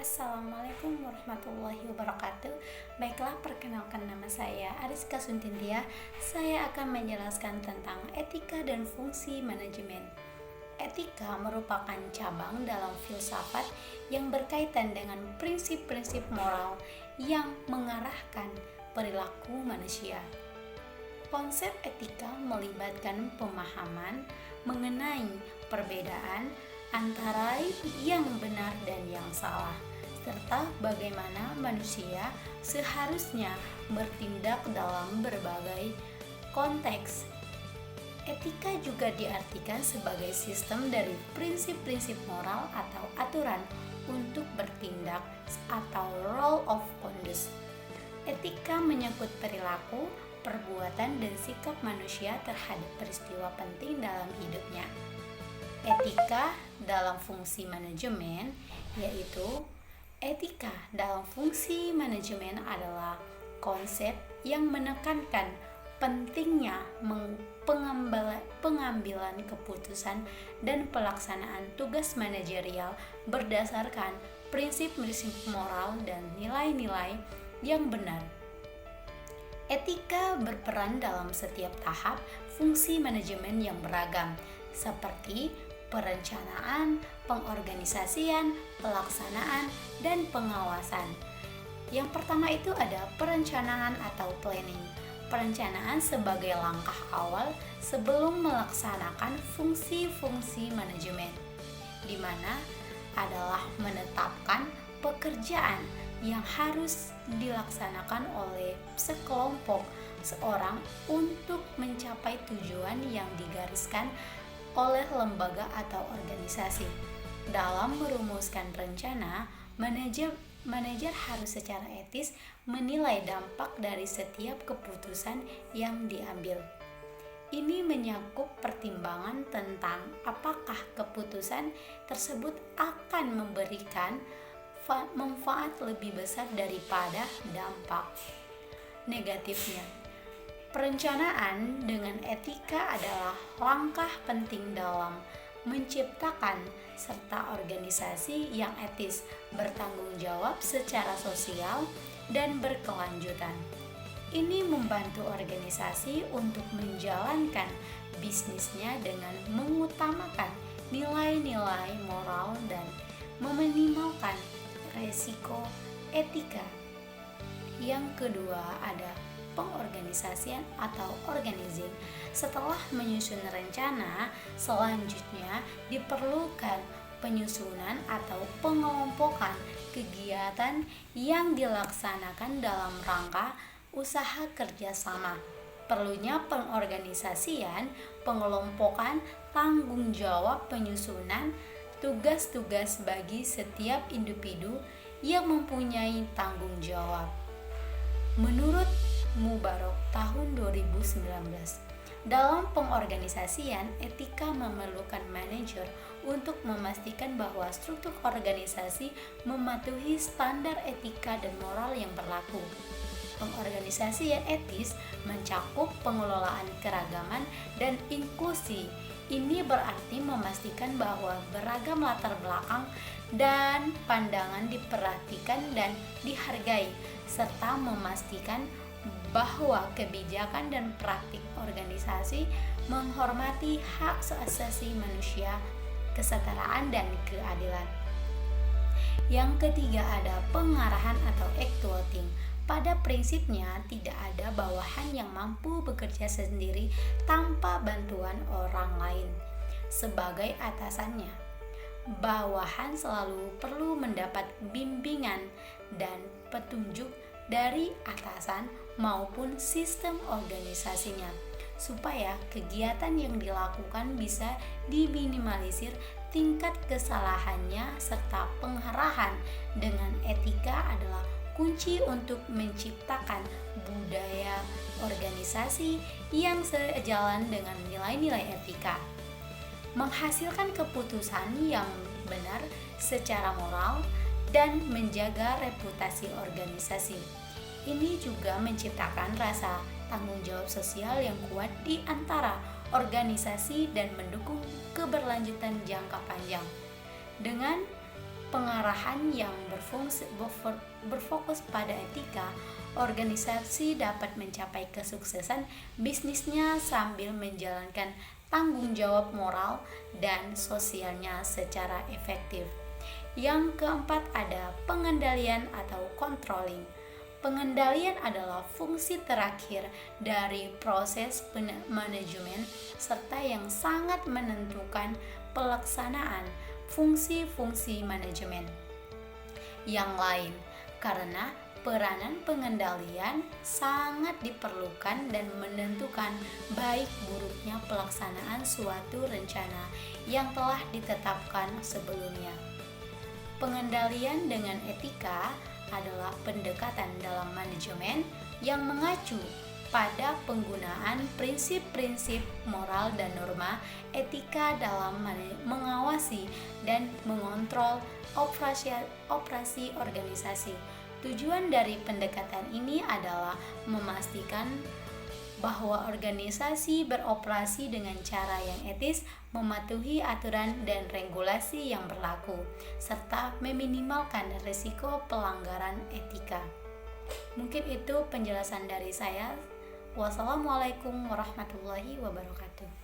Assalamualaikum warahmatullahi wabarakatuh. Baiklah, perkenalkan nama saya Ariska Suntintia. Saya akan menjelaskan tentang etika dan fungsi manajemen. Etika merupakan cabang dalam filsafat yang berkaitan dengan prinsip-prinsip moral yang mengarahkan perilaku manusia. Konsep etika melibatkan pemahaman mengenai perbedaan antara yang benar dan yang salah, serta bagaimana manusia seharusnya bertindak dalam berbagai konteks. Etika juga diartikan sebagai sistem dari prinsip-prinsip moral atau aturan untuk bertindak atau rule of conduct. Etika menyangkut perilaku, perbuatan, dan sikap manusia terhadap peristiwa penting dalam hidupnya. Etika dalam fungsi manajemen, yaitu etika dalam fungsi manajemen adalah konsep yang menekankan pentingnya pengambilan keputusan dan pelaksanaan tugas manajerial berdasarkan prinsip-prinsip moral dan nilai-nilai yang benar. Etika berperan dalam setiap tahap fungsi manajemen yang beragam, seperti perencanaan, pengorganisasian, pelaksanaan, dan pengawasan. Yang pertama itu ada perencanaan atau planning. Perencanaan sebagai langkah awal sebelum melaksanakan fungsi-fungsi manajemen, di mana adalah menetapkan pekerjaan yang harus dilaksanakan oleh sekelompok seorang untuk mencapai tujuan yang digariskan oleh lembaga atau organisasi. Dalam merumuskan rencana, manajer harus secara etis menilai dampak dari setiap keputusan yang diambil. Ini menyangkut pertimbangan tentang apakah keputusan tersebut akan memberikan manfaat lebih besar daripada dampak negatifnya. Perencanaan dengan etika adalah langkah penting dalam menciptakan serta organisasi yang etis, bertanggung jawab secara sosial, dan berkelanjutan. Ini membantu organisasi untuk menjalankan bisnisnya dengan mengutamakan nilai-nilai moral dan meminimalkan resiko etika. Yang kedua ada pengorganisasian atau organizing. Setelah menyusun rencana, selanjutnya diperlukan penyusunan atau pengelompokan kegiatan yang dilaksanakan dalam rangka usaha kerjasama. Perlunya pengorganisasian, pengelompokan, tanggung jawab penyusunan, tugas-tugas bagi setiap individu yang mempunyai tanggung jawab. Menurut Mubarak tahun 2019, dalam pengorganisasian, etika memerlukan manajer untuk memastikan bahwa struktur organisasi mematuhi standar etika dan moral yang berlaku. Pengorganisasian etis mencakup pengelolaan keragaman dan inklusi. Ini berarti memastikan bahwa beragam latar belakang dan pandangan diperhatikan dan dihargai, serta memastikan bahwa kebijakan dan praktik organisasi menghormati hak asasi manusia, kesetaraan, dan keadilan. Yang ketiga ada pengarahan atau actuating. Pada prinsipnya tidak ada bawahan yang mampu bekerja sendiri tanpa bantuan orang lain sebagai atasannya. Bawahan selalu perlu mendapat bimbingan dan petunjuk dari atasan maupun sistem organisasinya supaya kegiatan yang dilakukan bisa diminimalisir tingkat kesalahannya, serta pengarahan dengan etika adalah kunci untuk menciptakan budaya organisasi yang sejalan dengan nilai-nilai etika, menghasilkan keputusan yang benar secara moral, dan menjaga reputasi organisasi. Ini juga menciptakan rasa tanggung jawab sosial yang kuat di antara organisasi dan mendukung keberlanjutan jangka panjang. Dengan pengarahan yang berfokus pada etika, organisasi dapat mencapai kesuksesan bisnisnya sambil menjalankan tanggung jawab moral dan sosialnya secara efektif. Yang keempat ada pengendalian atau controlling. Pengendalian adalah fungsi terakhir dari proses manajemen serta yang sangat menentukan pelaksanaan fungsi-fungsi manajemen yang lain, karena peranan pengendalian sangat diperlukan dan menentukan baik buruknya pelaksanaan suatu rencana yang telah ditetapkan sebelumnya. Pengendalian dengan etika adalah pendekatan dalam manajemen yang mengacu pada penggunaan prinsip-prinsip moral dan norma etika dalam mengawasi dan mengontrol operasi organisasi. Tujuan dari pendekatan ini adalah memastikan bahwa organisasi beroperasi dengan cara yang etis, mematuhi aturan dan regulasi yang berlaku, serta meminimalkan risiko pelanggaran etika. Mungkin itu penjelasan dari saya. Wassalamualaikum warahmatullahi wabarakatuh.